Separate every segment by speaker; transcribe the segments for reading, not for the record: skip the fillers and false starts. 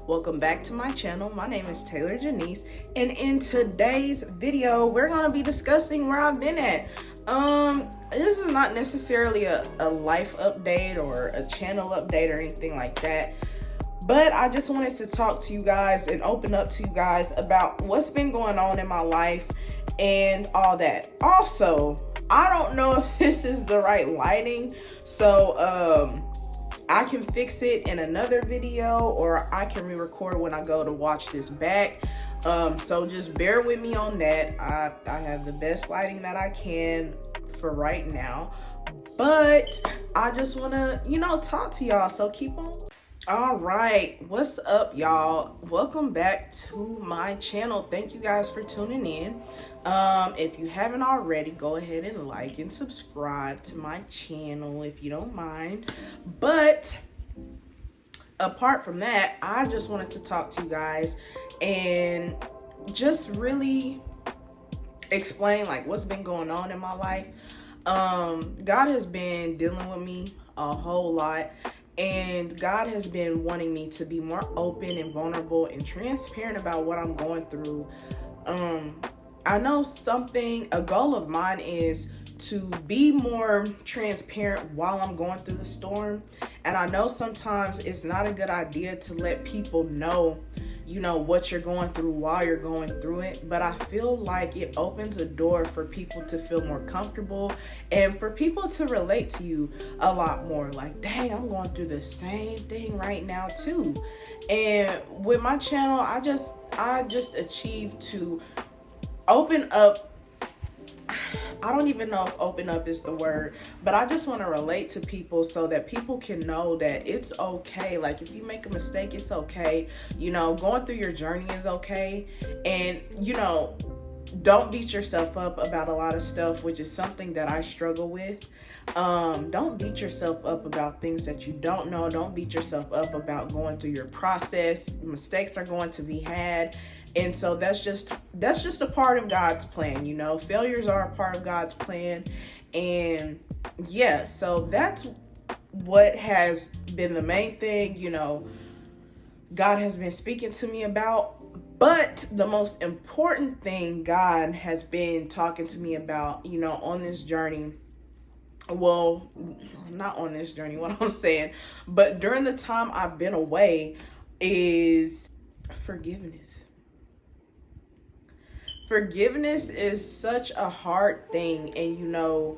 Speaker 1: Welcome back to my channel. My name is Taylor Janice, and in today's video we're going to be discussing where I've been at. This is not necessarily a life update or a channel update or anything like that, but I just wanted to talk to you guys and open up to you guys about what's been going on in my life and all that. Also, I don't know if this is the right lighting, so I can fix it in another video, or I can re-record when I go to watch this back. So just bear with me on that. I have the best lighting that I can for right now, but I just want to, talk to y'all. So keep on. All right, what's up, y'all? Welcome back to my channel. Thank you guys for tuning in. If you haven't already, go ahead and like and subscribe to my channel if you don't mind. But apart from that, I just wanted to talk to you guys and just really explain like what's been going on in my life. God has been dealing with me a whole lot, and God has been wanting me to be more open and vulnerable and transparent about what I'm going through. I know a goal of mine is to be more transparent while I'm going through the storm. And I know sometimes it's not a good idea to let people know, what you're going through while you're going through it. But I feel like it opens a door for people to feel more comfortable and for people to relate to you a lot more. Like, dang, I'm going through the same thing right now too. And with my channel, I just achieved to open up. I don't even know if open up is the word, but I just want to relate to people so that people can know that it's okay. Like, if you make a mistake, it's okay. Going through your journey is okay. And, don't beat yourself up about a lot of stuff, which is something that I struggle with. Don't beat yourself up about things that you don't know. Don't beat yourself up about going through your process. Mistakes are going to be had. And so that's just a part of God's plan, failures are a part of God's plan. And yeah, so that's what has been the main thing, God has been speaking to me about. But the most important thing God has been talking to me about, on this journey, well, not on this journey, what I'm saying, but during the time I've been away, is forgiveness. Forgiveness is such a hard thing, and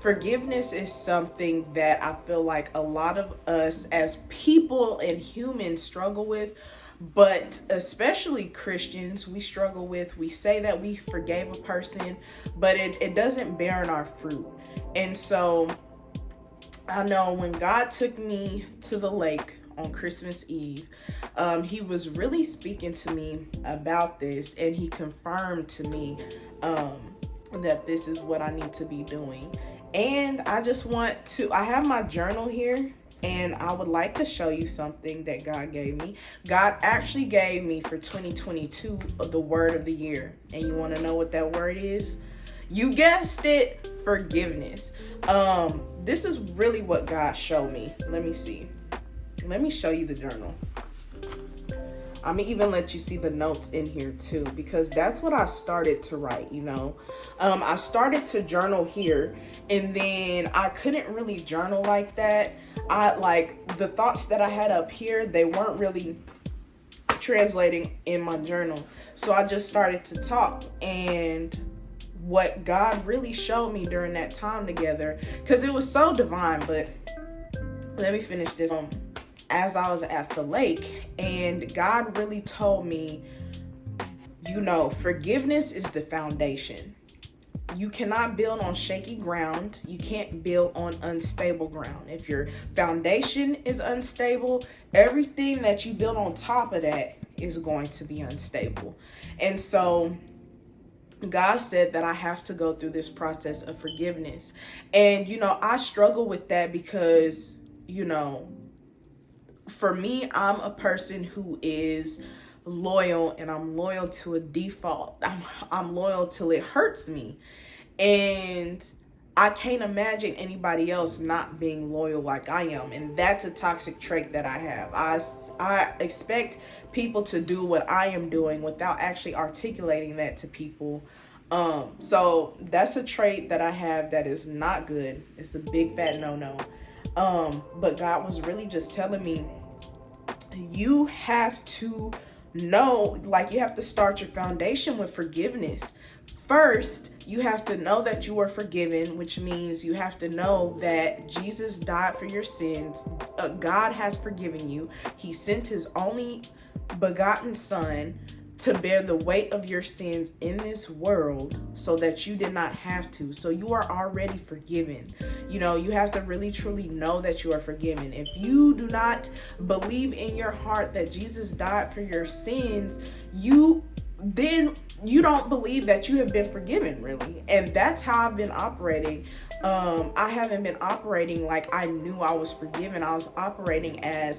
Speaker 1: forgiveness is something that I feel like a lot of us as people and humans struggle with, but especially Christians, we struggle with. We say that we forgave a person, but it doesn't bear in our fruit. And so I know when God took me to the lake on Christmas Eve, he was really speaking to me about this, and he confirmed to me that this is what I need to be doing. And I have my journal here, and I would like to show you something that God gave me. God actually gave me for 2022 the word of the year. And you want to know what that word is? You guessed it, forgiveness. This is really what God showed me. Let me see. Let me show you the journal. I'm gonna even let you see the notes in here too, because that's what I started to write, I started to journal here, and then I couldn't really journal like that. The thoughts that I had up here, they weren't really translating in my journal. So I just started to talk, and what God really showed me during that time together, because it was so divine. But let me finish this. As I was at the lake, and God really told me, forgiveness is the foundation. You cannot build on shaky ground. You can't build on unstable ground. If your foundation is unstable, everything that you build on top of that is going to be unstable. And so God said that I have to go through this process of forgiveness. And, I struggle with that because, for me, I'm a person who is loyal, and I'm loyal to a default. I'm loyal till it hurts me. And I can't imagine anybody else not being loyal like I am. And that's a toxic trait that I have. I expect people to do what I am doing without actually articulating that to people. So that's a trait that I have that is not good. It's a big fat no-no. But God was really just telling me, you have to know, like, you have to start your foundation with forgiveness. First, you have to know that you are forgiven, which means you have to know that Jesus died for your sins. God has forgiven you. He sent his only begotten son to bear the weight of your sins in this world so that you did not have to. So you are already forgiven. You know, you have to really truly know that you are forgiven. If you do not believe in your heart that Jesus died for your sins, then you don't believe that you have been forgiven, really. And that's how I've been operating. I haven't been operating like I knew I was forgiven. I was operating as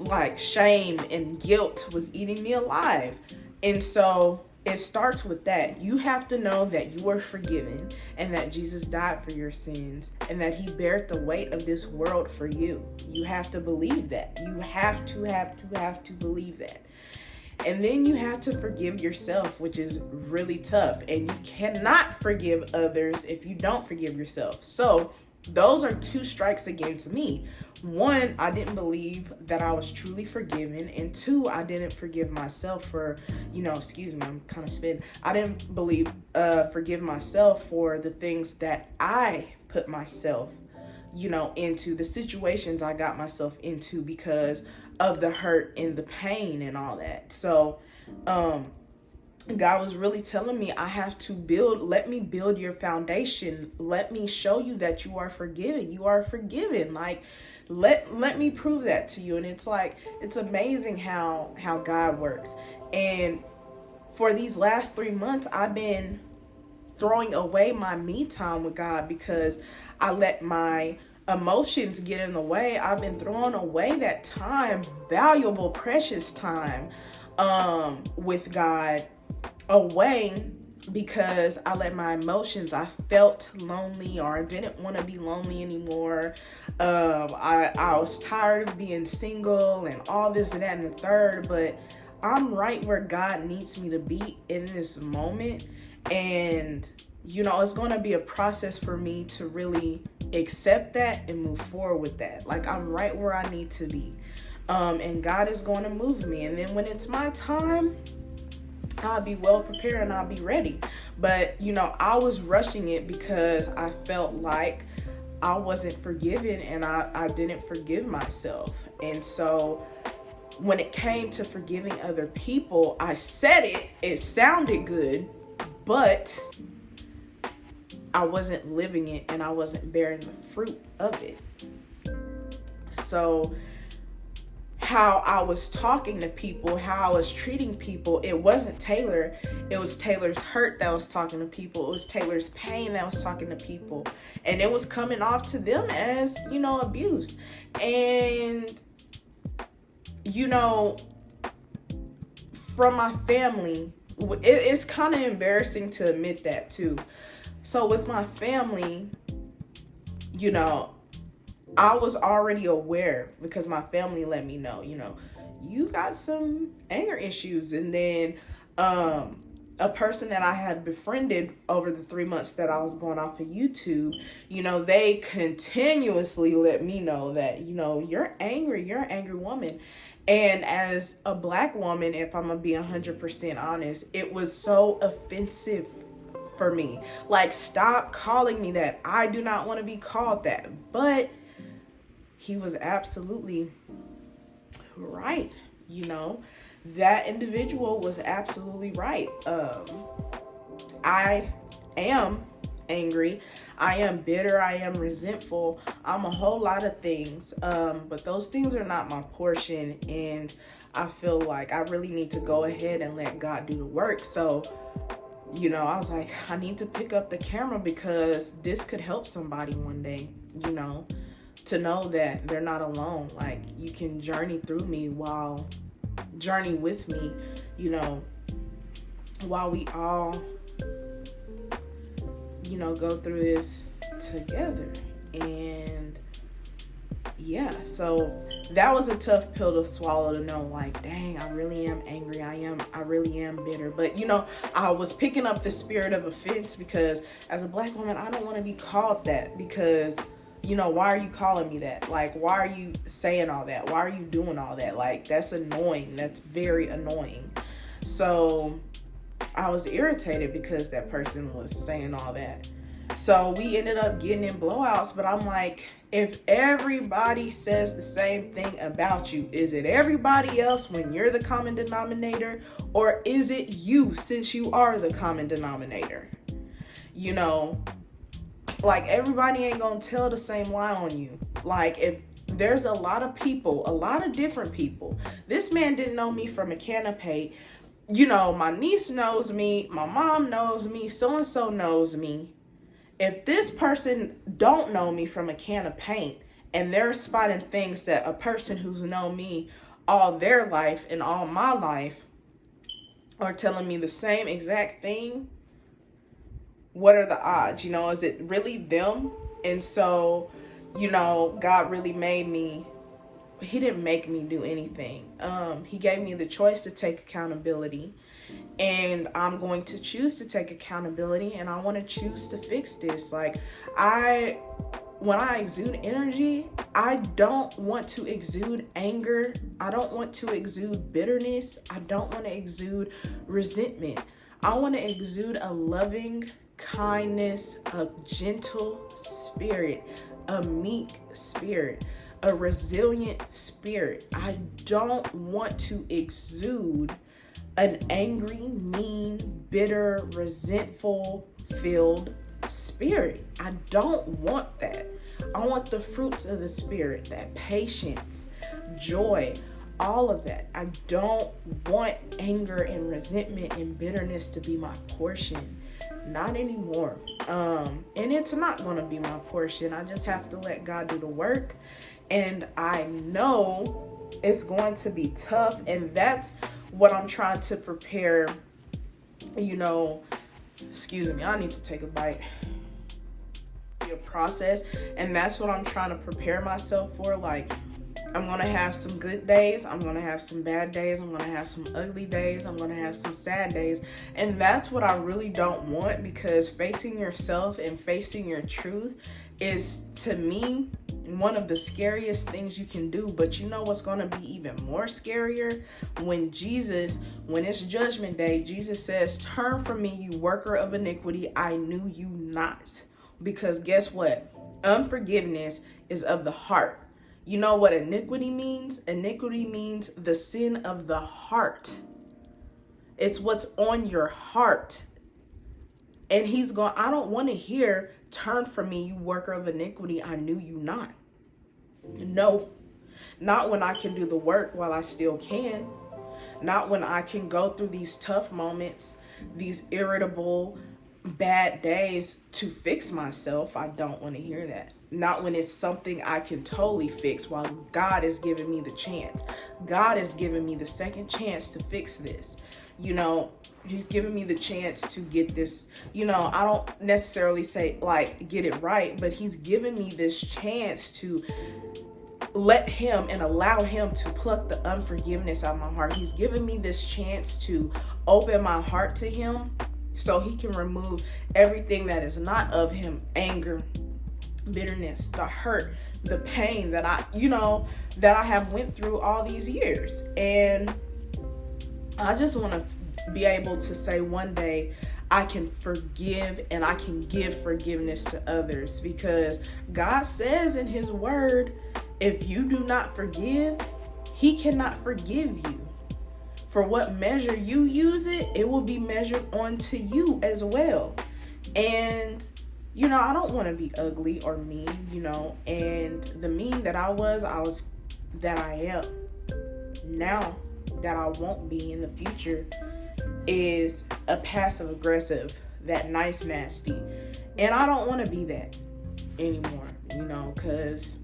Speaker 1: like shame and guilt was eating me alive. And so it starts with that. You have to know that you are forgiven and that Jesus died for your sins and that he bared the weight of this world for you. You have to believe that. You have to believe that. And then you have to forgive yourself, which is really tough. And you cannot forgive others if you don't forgive yourself. So those are two strikes against me. One, I didn't believe that I was truly forgiven. And two, I didn't forgive myself for, excuse me, I'm kind of spitting. I didn't forgive myself for the things that I put myself, into the situations I got myself into because of the hurt and the pain and all that. So, God was really telling me, I have to let me build your foundation. Let me show you that you are forgiven. You are forgiven. Like, let me prove that to you. And it's like, it's amazing how God works. And for these last 3 months, I've been throwing away my me time with God because I let my emotions get in the way. I've been throwing away that time, valuable, precious time, with God away because I let my emotions, I felt lonely or I didn't want to be lonely anymore. I was tired of being single and all this and that and the third, but I'm right where God needs me to be in this moment. And, it's going to be a process for me to really accept that and move forward with that. Like, I'm right where I need to be. And God is going to move me. And then when it's my time, I'll be well prepared and I'll be ready. But, I was rushing it because I felt like I wasn't forgiven and I didn't forgive myself. And so when it came to forgiving other people, I said it sounded good, but I wasn't living it and I wasn't bearing the fruit of it. So how I was talking to people, how I was treating people, it wasn't Taylor. It was Taylor's hurt that was talking to people. It was Taylor's pain that was talking to people. And it was coming off to them as, abuse. And, from my family, it's kind of embarrassing to admit that too. So with my family, I was already aware because my family let me know, you got some anger issues. And then a person that I had befriended over the 3 months that I was going off of YouTube, they continuously let me know that, you're angry, you're an angry woman. And as a Black woman, if I'm gonna be 100% honest, it was so offensive for me. Like, stop calling me that. I do not want to be called that. But he was absolutely right. That individual was absolutely right. I am angry. I am bitter. I am resentful. I'm a whole lot of things. But those things are not my portion. And I feel like I really need to go ahead and let God do the work. So, I was like, I need to pick up the camera because this could help somebody one day, to know that they're not alone. Like, you can journey with me, while we all go through this together. And yeah, so that was a tough pill to swallow, to know like, dang, I really am angry. I really am bitter. But I was picking up the spirit of offense, because as a Black woman, I don't want to be called that, because why are you calling me that? Like, why are you saying all that? Why are you doing all that? Like, that's annoying. That's very annoying. So I was irritated because that person was saying all that. So we ended up getting in blowouts, but I'm like, if everybody says the same thing about you, is it everybody else when you're the common denominator, or is it you since you are the common denominator? Like, everybody ain't gonna tell the same lie on you. Like, if there's a lot of people, a lot of different people. This man didn't know me from a can of paint. My niece knows me, my mom knows me, so-and-so knows me. If this person don't know me from a can of paint, and they're spotting things that a person who's known me all their life and all my life are telling me the same exact thing, what are the odds? Is it really them? And so, God really made me. He didn't make me do anything. He gave me the choice to take accountability, and I'm going to choose to take accountability, and I want to choose to fix this. Like, when I exude energy, I don't want to exude anger. I don't want to exude bitterness. I don't want to exude resentment. I want to exude a loving kindness, a gentle spirit, a meek spirit, a resilient spirit. I don't want to exude an angry, mean, bitter, resentful filled spirit. I don't want that. I want the fruits of the spirit, that patience, joy, all of that. I don't want anger and resentment and bitterness to be my portion. Not anymore. And it's not going to be my portion. I just have to let God do the work. And I know it's going to be tough. And that's what I'm trying to prepare. Excuse me, I need to take a bite. A process. And that's what I'm trying to prepare myself for. Like, I'm going to have some good days. I'm going to have some bad days. I'm going to have some ugly days. I'm going to have some sad days. And that's what I really don't want, because facing yourself and facing your truth is, to me, one of the scariest things you can do. But you know what's going to be even more scarier? When it's judgment day, Jesus says, "Turn from me, you worker of iniquity. I knew you not." Because guess what? Unforgiveness is of the heart. You know what iniquity means? Iniquity means the sin of the heart. It's what's on your heart. And he's going, I don't want to hear, "Turn from me, you worker of iniquity. I knew you not." No, not when I can do the work while I still can. Not when I can go through these tough moments, these irritable, bad days to fix myself. I don't want to hear that. Not when it's something I can totally fix, while God is giving me the chance. God is giving me the second chance to fix this. He's giving me the chance to get this, I don't necessarily say like get it right, but he's giving me this chance to let him and allow him to pluck the unforgiveness out of my heart. He's giving me this chance to open my heart to him, so he can remove everything that is not of him: anger, bitterness, the hurt, the pain that I have went through all these years. And I just want to be able to say one day I can forgive and I can give forgiveness to others, because God says in his word, if you do not forgive, he cannot forgive you. For what measure you use it, it will be measured onto you as well. And I don't want to be ugly or mean, and the mean that I was that I am now, that I won't be in the future, is a passive aggressive, that nice nasty. And I don't want to be that anymore, because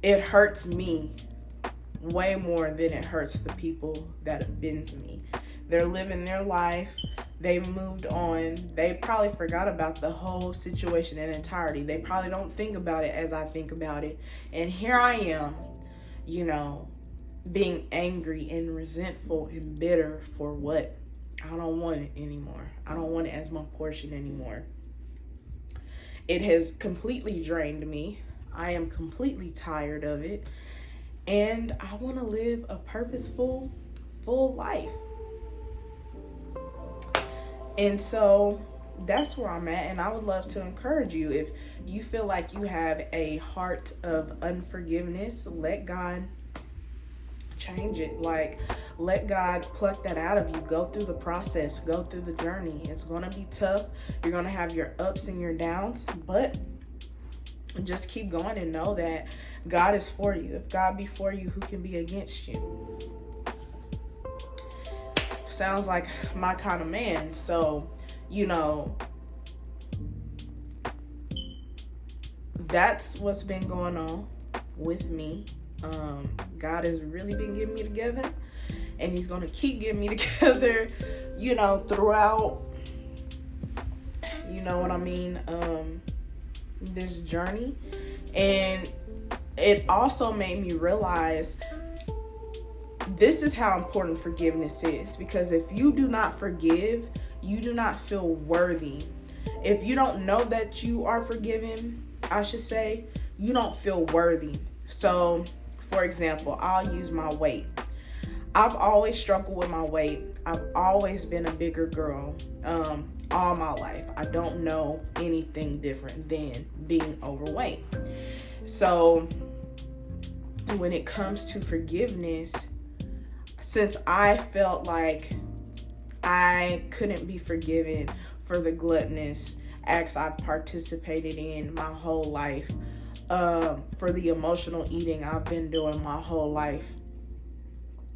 Speaker 1: it hurts me way more than it hurts the people that have been to me. They're living their life. They've moved on. They probably forgot about the whole situation in entirety. They probably don't think about it as I think about it. And here I am, you know, being angry and resentful and bitter for what? I don't want it anymore. I don't want it as my portion anymore. It has completely drained me. I am completely tired of it. And I want to live a purposeful, full life. And so that's where I'm at. And I would love to encourage you. If you feel like you have a heart of unforgiveness, let God change it. Like, let God pluck that out of you. Go through the process. Go through the journey. It's going to be tough. You're going to have your ups and your downs. But just keep going and know that God is for you. If God be for you, who can be against you? Sounds like my kind of man. So, you know, that's what's been going on with me. God has really been getting me together, and he's going to keep getting me together, you know, throughout, you know what I mean, this journey. And it also made me realize this is how important forgiveness is, because if you do not forgive, you do not feel worthy. If you don't know that you are forgiven, I should say, you don't feel worthy. So, for example, I'll use my weight. I've always struggled with my weight. I've always been a bigger girl all my life. I don't know anything different than being overweight. So when it comes to forgiveness, since I felt like I couldn't be forgiven for the gluttonous acts I've participated in my whole life, for the emotional eating I've been doing my whole life,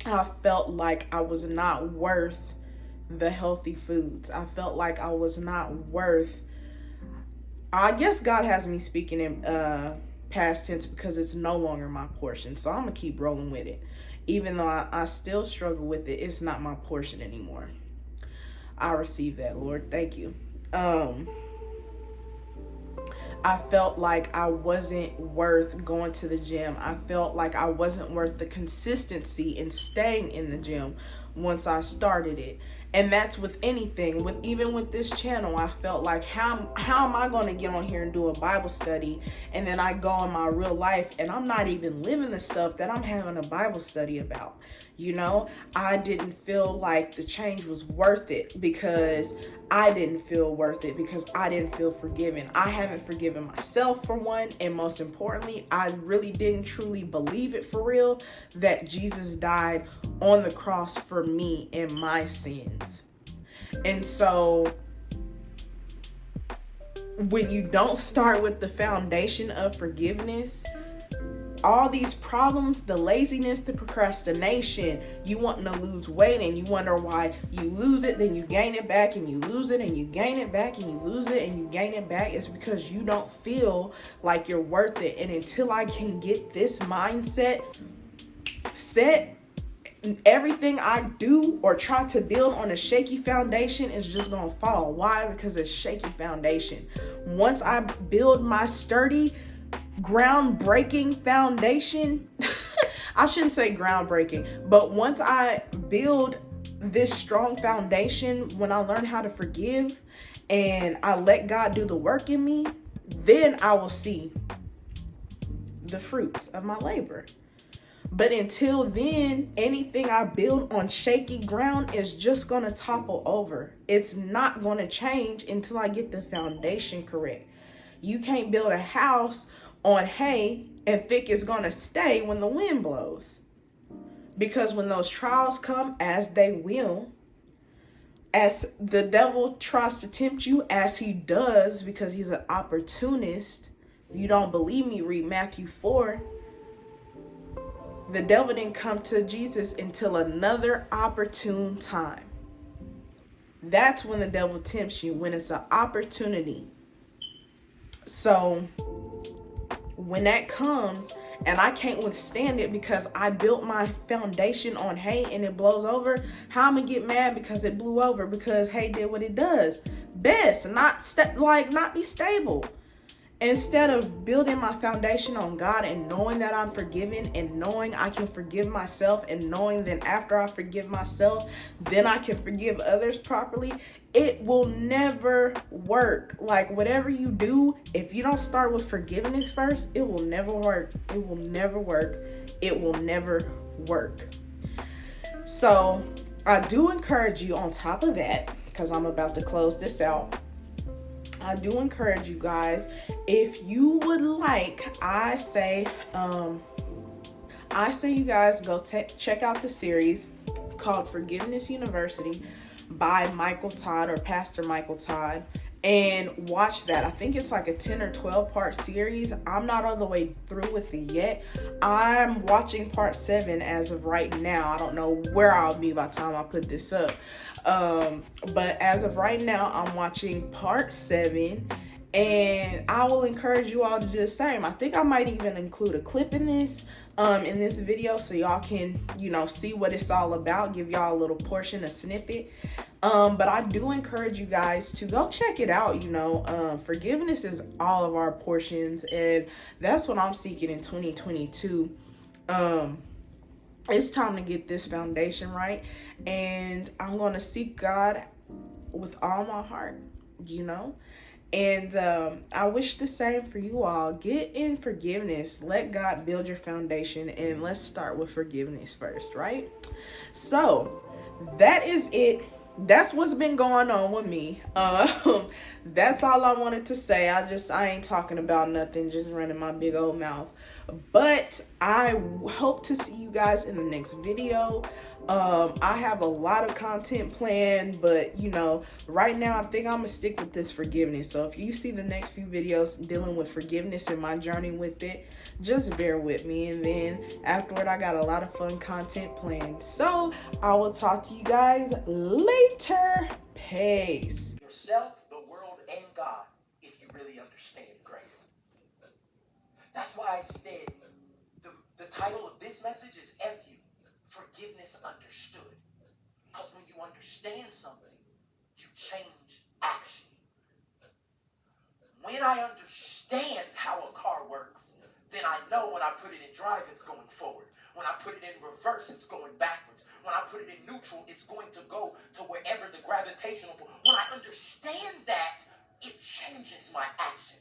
Speaker 1: I felt like I was not worth the healthy foods. I felt like I was not worth, I guess God has me speaking in past tense because it's no longer my portion. So I'm going to keep rolling with it. Even though I still struggle with it, it's not my portion anymore. I receive that, Lord. Thank you. I felt like I wasn't worth going to the gym. I felt like I wasn't worth the consistency in staying in the gym once I started it. And that's with anything. Even with this channel, I felt like, how am I going to get on here and do a Bible study, and then I go in my real life and I'm not even living the stuff that I'm having a Bible study about? You know, I didn't feel like the change was worth it because I didn't feel worth it, because I didn't feel forgiven. I haven't forgiven myself, for one, and most importantly, I really didn't truly believe it for real that Jesus died on the cross for me and my sins. And so when you don't start with the foundation of forgiveness, all these problems, the laziness, the procrastination, you wanting to lose weight and you wonder why you lose it, then you gain it back, and you lose it and you gain it back, and you lose it and you gain it back. It's because you don't feel like you're worth it. And until I can get this mindset set, everything I do or try to build on a shaky foundation is just gonna fall. Why? Because it's shaky foundation. Once I build my sturdy, groundbreaking foundation, I shouldn't say groundbreaking, but once I build this strong foundation, when I learn how to forgive and I let God do the work in me, then I will see the fruits of my labor. But until then, anything I build on shaky ground is just going to topple over. It's not going to change until I get the foundation correct. You can't build a house on hay and think it's going to stay when the wind blows. Because when those trials come, as they will, as the devil tries to tempt you, as he does, because he's an opportunist. If you don't believe me, read Matthew 4. The devil didn't come to Jesus until another opportune time. That's when the devil tempts you, when it's an opportunity. So when that comes, and I can't withstand it because I built my foundation on hate and it blows over, how I'm gonna get mad because it blew over because hate did what it does best, not be stable. Instead of building my foundation on God and knowing that I'm forgiven and knowing I can forgive myself and knowing that after I forgive myself, then I can forgive others properly, it will never work. Like whatever you do, if you don't start with forgiveness first, it will never work. It will never work. It will never work. So I do encourage you on top of that, because I'm about to close this out. I do encourage you guys, if you would like, I say you guys go check out the series called Forgiveness University by Michael Todd, or Pastor Michael Todd, and watch that. I think it's like a 10 or 12 part series. I'm not all the way through with it yet. I'm watching part 7 as of right now. I don't know where I'll be by the time I put this up. But as of right now, I'm watching part 7, and I will encourage you all to do the same. I think I might even include a clip in this video so y'all can, see what it's all about, give y'all a little portion, a snippet. But I do encourage you guys to go check it out. Forgiveness is all of our portions, and that's what I'm seeking in 2022. It's time to get this foundation right, and I'm going to seek God with all my heart, and I wish the same for you all. Get in forgiveness. Let God build your foundation, and let's start with forgiveness first, right? So that is it. That's what's been going on with me. That's all I wanted to say. I ain't talking about nothing, just running my big old mouth. But I hope to see you guys in the next video. I have a lot of content planned, but right now I think I'm gonna stick with this forgiveness. So if you see the next few videos dealing with forgiveness and my journey with it, just bear with me. And then afterward, I got a lot of fun content planned. So I will talk to you guys later. Peace.
Speaker 2: Yourself, the world, and God, if you really understand grace. That's why I said the title of this message is FU, Forgiveness Understood. Because when you understand something, you change action. When I understand how a car works, then I know when I put it in drive, it's going forward. When I put it in reverse, it's going backwards. When I put it in neutral, it's going to go to wherever the gravitational pull. When I understand that, it changes my action.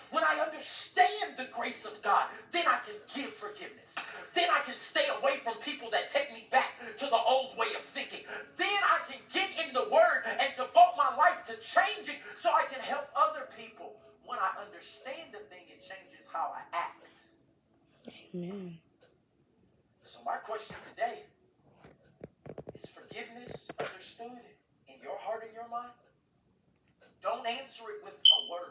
Speaker 2: When I understand the grace of God, then I can give forgiveness. Then I can stay away from people that take me back to the old way of thinking. Then I can get in the Word and devote my life to changing so I can help other people. When I understand the thing, it changes how I act.
Speaker 1: Amen.
Speaker 2: So my question today is forgiveness understood in your heart and your mind? Don't answer it with a word.